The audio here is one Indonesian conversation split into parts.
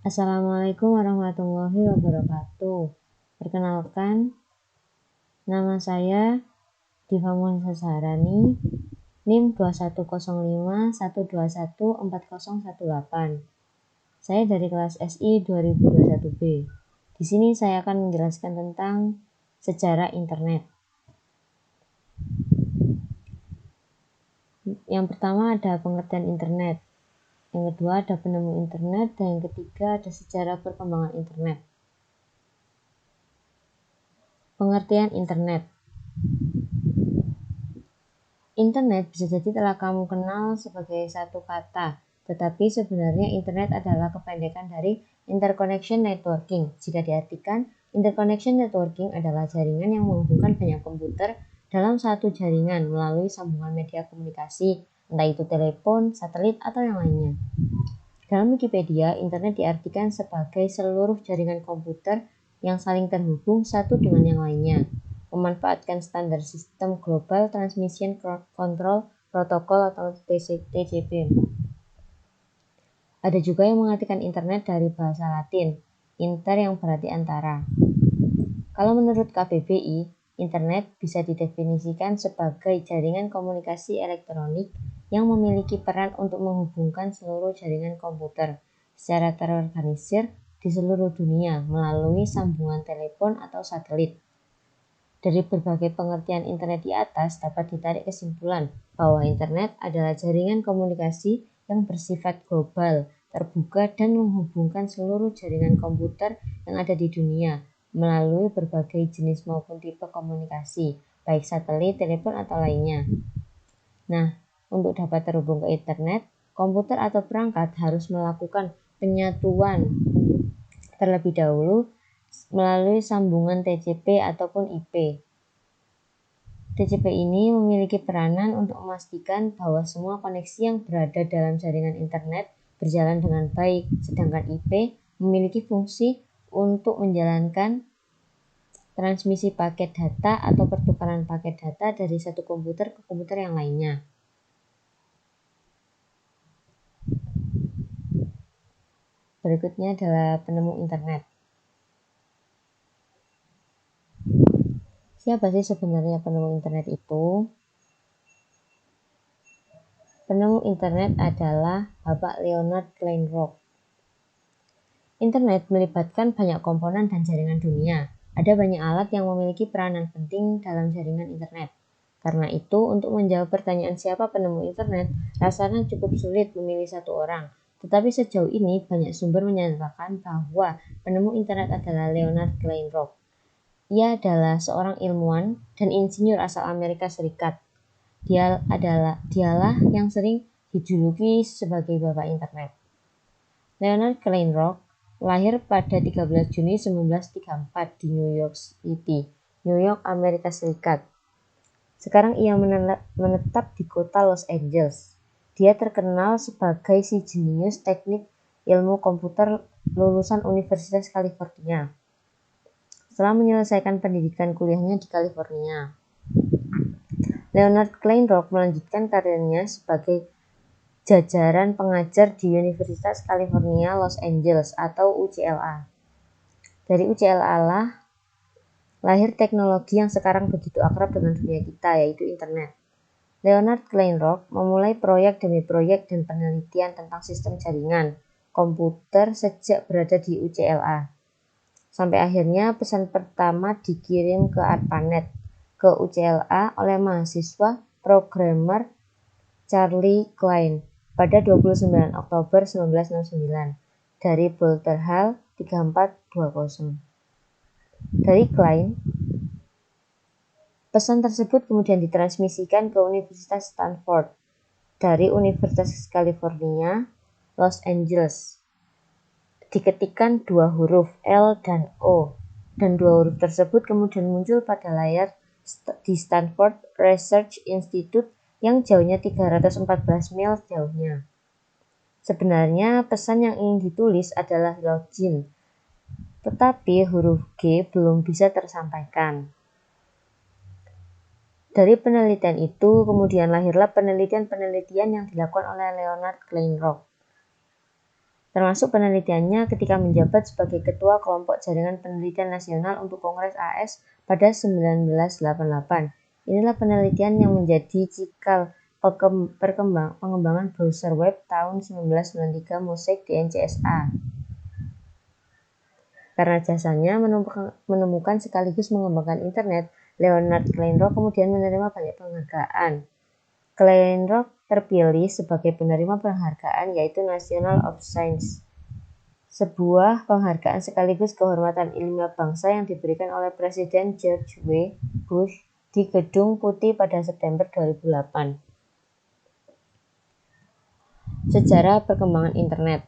Assalamualaikum warahmatullahi wabarakatuh. Perkenalkan, nama saya Diva Munisa Saharani, NIM 210512140118. Saya dari kelas SI 2021B. Di sini saya akan menjelaskan tentang sejarah internet. Yang pertama ada pengertian internet. Yang kedua ada penemu internet, dan yang ketiga ada sejarah perkembangan internet. Pengertian internet. Internet bisa jadi telah kamu kenal sebagai satu kata, tetapi sebenarnya internet adalah kependekan dari interconnection networking. Jika diartikan, interconnection networking adalah jaringan yang menghubungkan banyak komputer dalam satu jaringan melalui sambungan media komunikasi, entah itu telepon, satelit, atau yang lainnya. Dalam Wikipedia, internet diartikan sebagai seluruh jaringan komputer yang saling terhubung satu dengan yang lainnya, memanfaatkan standar sistem Global Transmission Control Protocol atau TCP. Ada juga yang mengartikan internet dari bahasa Latin, inter yang berarti antara. Kalau menurut KBBI, internet bisa didefinisikan sebagai jaringan komunikasi elektronik yang memiliki peran untuk menghubungkan seluruh jaringan komputer secara terorganisir di seluruh dunia melalui sambungan telepon atau satelit. Dari berbagai pengertian internet di atas dapat ditarik kesimpulan bahwa internet adalah jaringan komunikasi yang bersifat global, terbuka, dan menghubungkan seluruh jaringan komputer yang ada di dunia melalui berbagai jenis maupun tipe komunikasi, baik satelit, telepon, atau lainnya. Nah, untuk dapat terhubung ke internet, komputer atau perangkat harus melakukan penyatuan terlebih dahulu melalui sambungan TCP ataupun IP. TCP ini memiliki peranan untuk memastikan bahwa semua koneksi yang berada dalam jaringan internet berjalan dengan baik, sedangkan IP memiliki fungsi untuk menjalankan transmisi paket data atau pertukaran paket data dari satu komputer ke komputer yang lainnya. Berikutnya adalah penemu internet. Siapa sih sebenarnya penemu internet itu? Penemu internet adalah Bapak Leonard Kleinrock. Internet melibatkan banyak komponen dan jaringan dunia. Ada banyak alat yang memiliki peranan penting dalam jaringan internet. Karena itu, untuk menjawab pertanyaan siapa penemu internet, rasanya cukup sulit memilih satu orang. Tetapi sejauh ini, banyak sumber menyatakan bahwa penemu internet adalah Leonard Kleinrock. Ia adalah seorang ilmuwan dan insinyur asal Amerika Serikat. Dialah yang sering dijuluki sebagai Bapak Internet. Leonard Kleinrock lahir pada 13 Juni 1934 di New York City, New York, Amerika Serikat. Sekarang ia menetap di kota Los Angeles. Dia terkenal sebagai si jenius teknik ilmu komputer lulusan Universitas California. Setelah menyelesaikan pendidikan kuliahnya di California, Leonard Kleinrock melanjutkan karirnya sebagai jajaran pengajar di Universitas California Los Angeles atau UCLA. Dari UCLA lah lahir teknologi yang sekarang begitu akrab dengan dunia kita, yaitu internet. Leonard Kleinrock memulai proyek demi proyek dan penelitian tentang sistem jaringan komputer sejak berada di UCLA. Sampai akhirnya pesan pertama dikirim ke ARPANET ke UCLA oleh mahasiswa programmer Charlie Klein pada 29 Oktober 1969 dari Boulder Hall 3420. Dari Klein, pesan tersebut kemudian ditransmisikan ke Universitas Stanford dari Universitas California, Los Angeles. Diketikkan dua huruf L dan O, dan dua huruf tersebut kemudian muncul pada layar di Stanford Research Institute yang jauhnya 314 mil jauhnya. Sebenarnya pesan yang ingin ditulis adalah login, tetapi huruf G belum bisa tersampaikan. Dari penelitian itu kemudian lahirlah penelitian-penelitian yang dilakukan oleh Leonard Kleinrock. termasuk penelitiannya ketika menjabat sebagai Ketua Kelompok Jaringan Penelitian Nasional untuk Kongres AS pada 1988. Inilah penelitian yang menjadi cikal pengembangan browser web tahun 1993 Mosaic di NCSA. Karena jasanya menemukan sekaligus mengembangkan internet, Leonard Kleinrock kemudian menerima banyak penghargaan. Kleinrock terpilih sebagai penerima penghargaan yaitu National of Science, sebuah penghargaan sekaligus kehormatan ilmiah bangsa yang diberikan oleh Presiden George W. Bush di Gedung Putih pada September 2008. Sejarah perkembangan internet.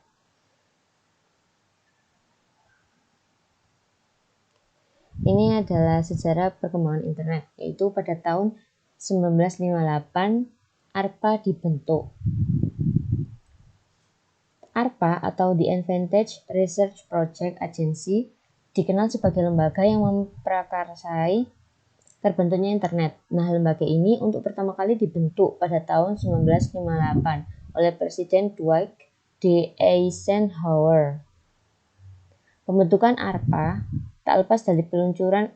Ini adalah sejarah perkembangan internet, yaitu pada tahun 1958 ARPA dibentuk. ARPA atau The Advantage Research Project Agency dikenal sebagai lembaga yang memprakarsai terbentuknya internet. Nah, lembaga ini untuk pertama kali dibentuk pada tahun 1958 oleh Presiden Dwight D. Eisenhower. Pembentukan ARPA tak lepas dari peluncuran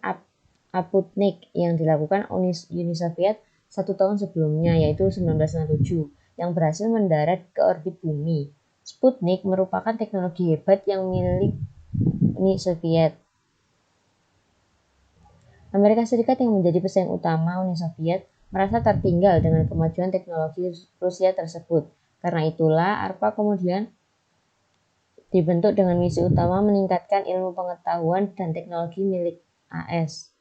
Sputnik yang dilakukan Uni Soviet 1 tahun sebelumnya, yaitu 1967, yang berhasil mendarat ke orbit bumi. Sputnik merupakan teknologi hebat yang milik Uni Soviet. Amerika Serikat yang menjadi pesaing utama Uni Soviet merasa tertinggal dengan kemajuan teknologi Rusia tersebut. Karena itulah ARPA kemudian dibentuk dengan misi utama meningkatkan ilmu pengetahuan dan teknologi milik AS.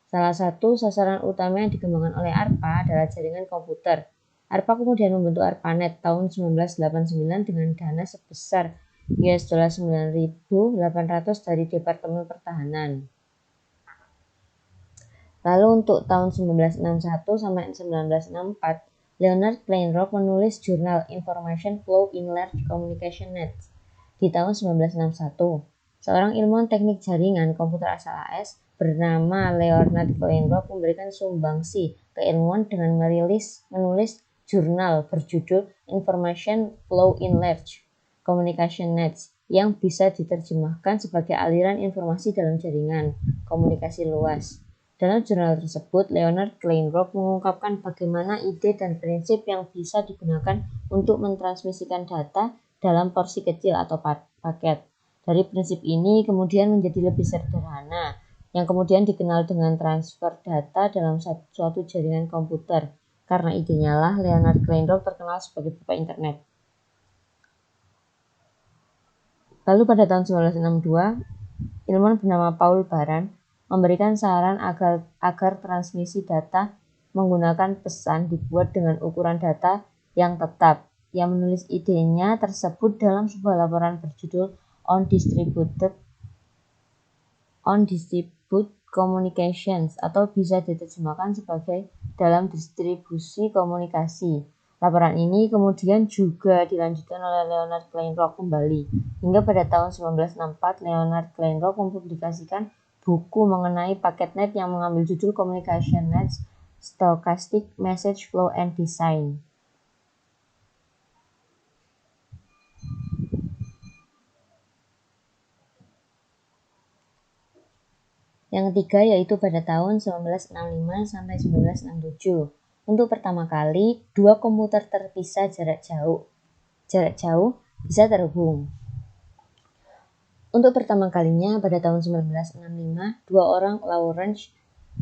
Salah satu sasaran utama yang dikembangkan oleh ARPA adalah jaringan komputer. ARPA kemudian membentuk ARPANET tahun 1989 dengan dana sebesar $9.800 dari Departemen Pertahanan. Lalu untuk tahun 1961 sampai 1964, Leonard Kleinrock menulis jurnal Information Flow in Large Communication Nets. Di tahun 1961, seorang ilmuwan teknik jaringan komputer asal AS bernama Leonard Kleinrock memberikan sumbangsi keilmuan dengan menulis jurnal berjudul Information Flow in Large Communication Nets yang bisa diterjemahkan sebagai aliran informasi dalam jaringan komunikasi luas. Dalam jurnal tersebut, Leonard Kleinrock mengungkapkan bagaimana ide dan prinsip yang bisa digunakan untuk mentransmisikan data dalam porsi kecil atau paket. Dari prinsip ini kemudian menjadi lebih sederhana, yang kemudian dikenal dengan transfer data dalam suatu jaringan komputer. Karena idenya lah Leonard Kleinrock terkenal sebagai bapak internet. Lalu pada tahun 1962, ilmuwan bernama Paul Baran memberikan saran agar transmisi data menggunakan pesan dibuat dengan ukuran data yang tetap. Ia menulis idenya tersebut dalam sebuah laporan berjudul On Distributed Communications atau bisa diterjemahkan sebagai dalam distribusi komunikasi. Laporan ini kemudian juga dilanjutkan oleh Leonard Kleinrock kembali. Hingga pada tahun 1964, Leonard Kleinrock mempublikasikan buku mengenai paket net yang mengambil judul Communication Nets, Stochastic Message Flow and Design. Yang ketiga yaitu pada tahun 1965 sampai 1967. Untuk pertama kali, dua komputer terpisah jarak jauh bisa terhubung. Untuk pertama kalinya pada tahun 1965, dua orang, Lawrence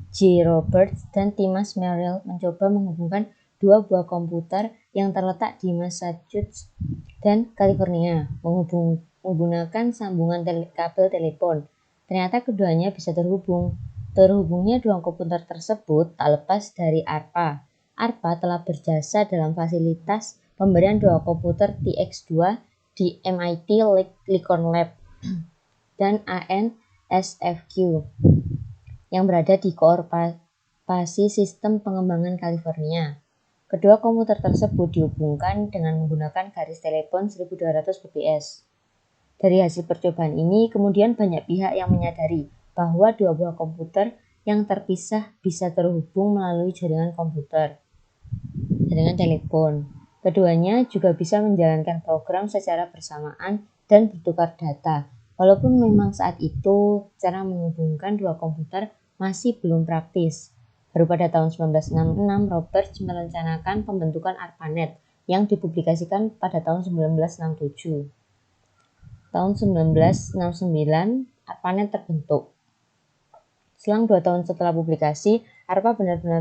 J. Roberts dan Thomas Merrill, mencoba menghubungkan dua buah komputer yang terletak di Massachusetts dan California menggunakan sambungan kabel telepon. Ternyata keduanya bisa terhubung. Terhubungnya dua komputer tersebut tak lepas dari ARPA. ARPA telah berjasa dalam fasilitas pemberian dua komputer TX2 di MIT Lincoln Lab dan ANSFQ yang berada di Korporasi Sistem Pengembangan California. Kedua komputer tersebut dihubungkan dengan menggunakan garis telepon 1200 bps. Dari hasil percobaan ini, kemudian banyak pihak yang menyadari bahwa dua buah komputer yang terpisah bisa terhubung melalui jaringan telepon. Keduanya juga bisa menjalankan program secara bersamaan dan bertukar data. Walaupun memang saat itu cara menghubungkan dua komputer masih belum praktis. Baru pada tahun 1966, Roberts merencanakan pembentukan ARPANET yang dipublikasikan pada tahun 1967. Tahun 1969, ARPANET terbentuk. Selang 2 tahun setelah publikasi, ARPA benar-benar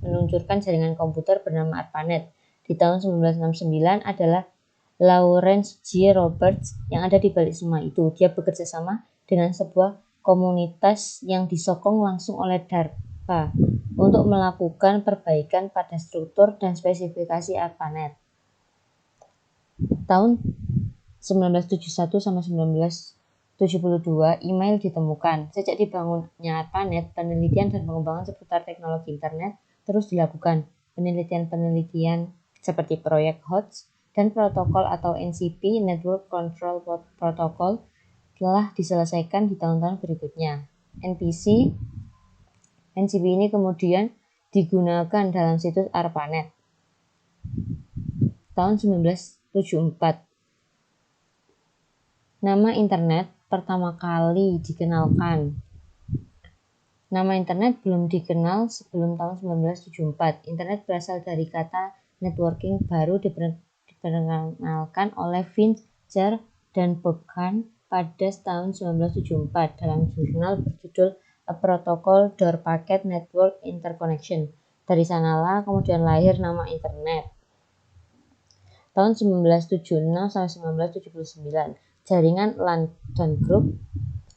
meluncurkan jaringan komputer bernama ARPANET. Di tahun 1969 adalah Lawrence J. Roberts yang ada di balik semua itu. Dia bekerja sama dengan sebuah komunitas yang disokong langsung oleh DARPA untuk melakukan perbaikan pada struktur dan spesifikasi ARPANET. Tahun 1971 sampai 1972, email ditemukan. Sejak dibangunnya ARPANET, penelitian dan pengembangan seputar teknologi internet terus dilakukan. Penelitian-penelitian seperti proyek HOTS dan protokol atau NCP (Network Control Protocol) telah diselesaikan di tahun-tahun berikutnya. NCP ini kemudian digunakan dalam situs ARPANET. Tahun 1974, nama internet pertama kali dikenalkan. Nama internet belum dikenal sebelum tahun 1974. Internet berasal dari kata networking, baru diperkenalkan oleh Vince Jar dan Bob Kahn pada tahun 1974 dalam jurnal berjudul A Protocol Door Packet Network Interconnection. Dari sanalah kemudian lahir nama internet. Tahun 1976 sampai 1979, jaringan LAN dan grup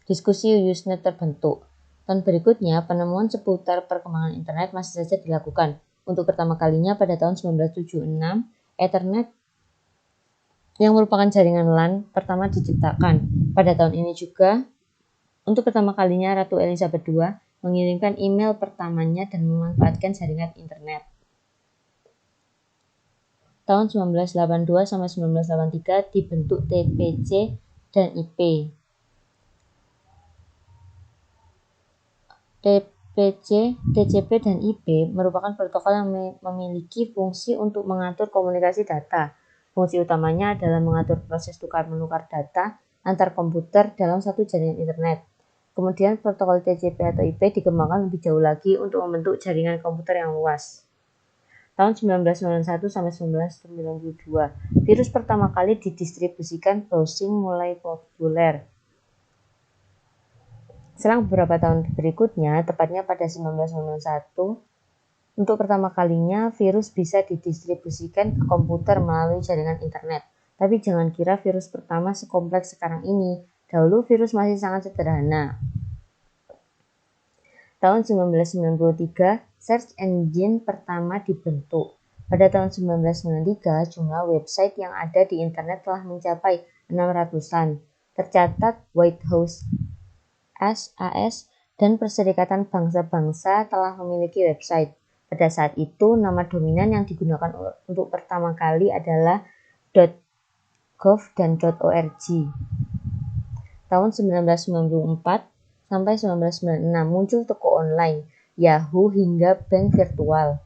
diskusi Usenet terbentuk. Tahun berikutnya, penemuan seputar perkembangan internet masih saja dilakukan. Untuk pertama kalinya pada tahun 1976, Ethernet yang merupakan jaringan LAN pertama diciptakan. Pada tahun ini juga, untuk pertama kalinya Ratu Elizabeth II mengirimkan email pertamanya dan memanfaatkan jaringan internet. Tahun 1982 sampai 1983 dibentuk TPC dan IP. TPC, TCP, dan IP merupakan protokol yang memiliki fungsi untuk mengatur komunikasi data. Fungsi utamanya adalah mengatur proses tukar-menukar data antar komputer dalam satu jaringan internet. Kemudian protokol TCP atau IP dikembangkan lebih jauh lagi untuk membentuk jaringan komputer yang luas. Tahun 1991 sampai 1992, virus pertama kali didistribusikan browsing mulai populer. Selang beberapa tahun berikutnya, tepatnya pada 1991, untuk pertama kalinya virus bisa didistribusikan ke komputer melalui jaringan internet. Tapi jangan kira virus pertama sekompleks sekarang ini. Dahulu virus masih sangat sederhana. Tahun 1993, search engine pertama dibentuk. Pada tahun 1993, jumlah website yang ada di internet telah mencapai 600-an. Tercatat White House, SAS, dan Perserikatan Bangsa-Bangsa telah memiliki website. Pada saat itu, nama dominan yang digunakan untuk pertama kali adalah .gov dan .org. Tahun 1994 sampai 1996 muncul toko online, Yahoo, hingga bank virtual.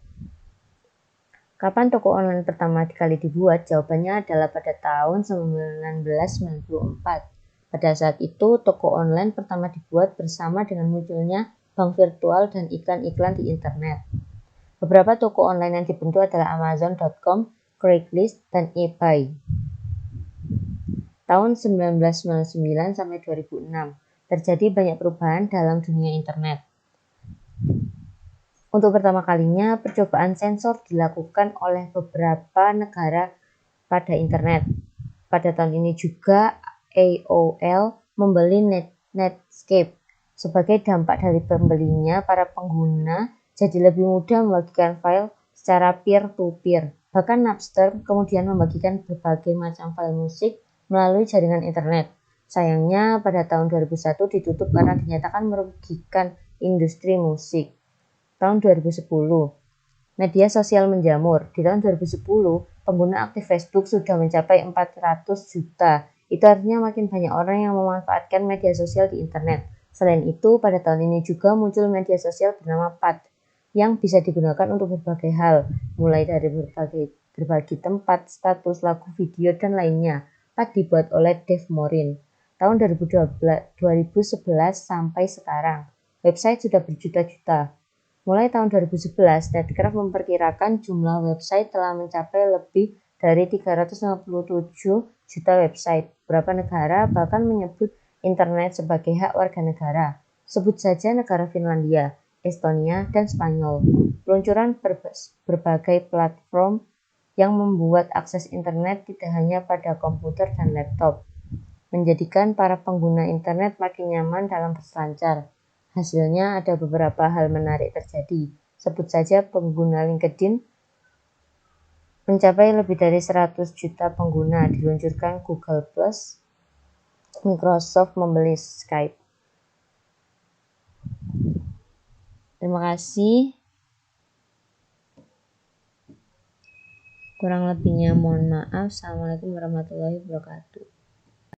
Kapan toko online pertama kali dibuat? Jawabannya adalah pada tahun 1994. Pada saat itu, toko online pertama dibuat bersama dengan munculnya bank virtual dan iklan-iklan di internet. Beberapa toko online yang dibentuk adalah Amazon.com, Craigslist, dan eBay. Tahun 1999 sampai 2006, terjadi banyak perubahan dalam dunia internet. Untuk pertama kalinya, percobaan sensor dilakukan oleh beberapa negara pada internet. Pada tahun ini juga, AOL membeli Netscape. Sebagai dampak dari pembelinya, para pengguna jadi lebih mudah membagikan file secara peer-to-peer. Bahkan Napster kemudian membagikan berbagai macam file musik melalui jaringan internet. Sayangnya, pada tahun 2001 ditutup karena dinyatakan merugikan industri musik. Tahun 2010, media sosial menjamur. Di tahun 2010, pengguna aktif Facebook sudah mencapai 400 juta. Itu artinya makin banyak orang yang memanfaatkan media sosial di internet. Selain itu, pada tahun ini juga muncul media sosial bernama Path yang bisa digunakan untuk berbagai hal, mulai dari berbagi tempat, status, lagu, video, dan lainnya. dibuat oleh Dave Morin. Tahun 2011 sampai sekarang, website sudah berjuta-juta. Mulai tahun 2011, Netcraft memperkirakan jumlah website telah mencapai lebih dari 357 juta website. Beberapa negara bahkan menyebut internet sebagai hak warga negara. Sebut saja negara Finlandia, Estonia, dan Spanyol. Peluncuran berbagai platform yang membuat akses internet tidak hanya pada komputer dan laptop, menjadikan para pengguna internet makin nyaman dalam berselancar. Hasilnya ada beberapa hal menarik terjadi. Sebut saja pengguna LinkedIn mencapai lebih dari 100 juta pengguna, diluncurkan Google+, Microsoft membeli Skype. Terima kasih. Kurang lebihnya mohon maaf. Assalamualaikum warahmatullahi wabarakatuh.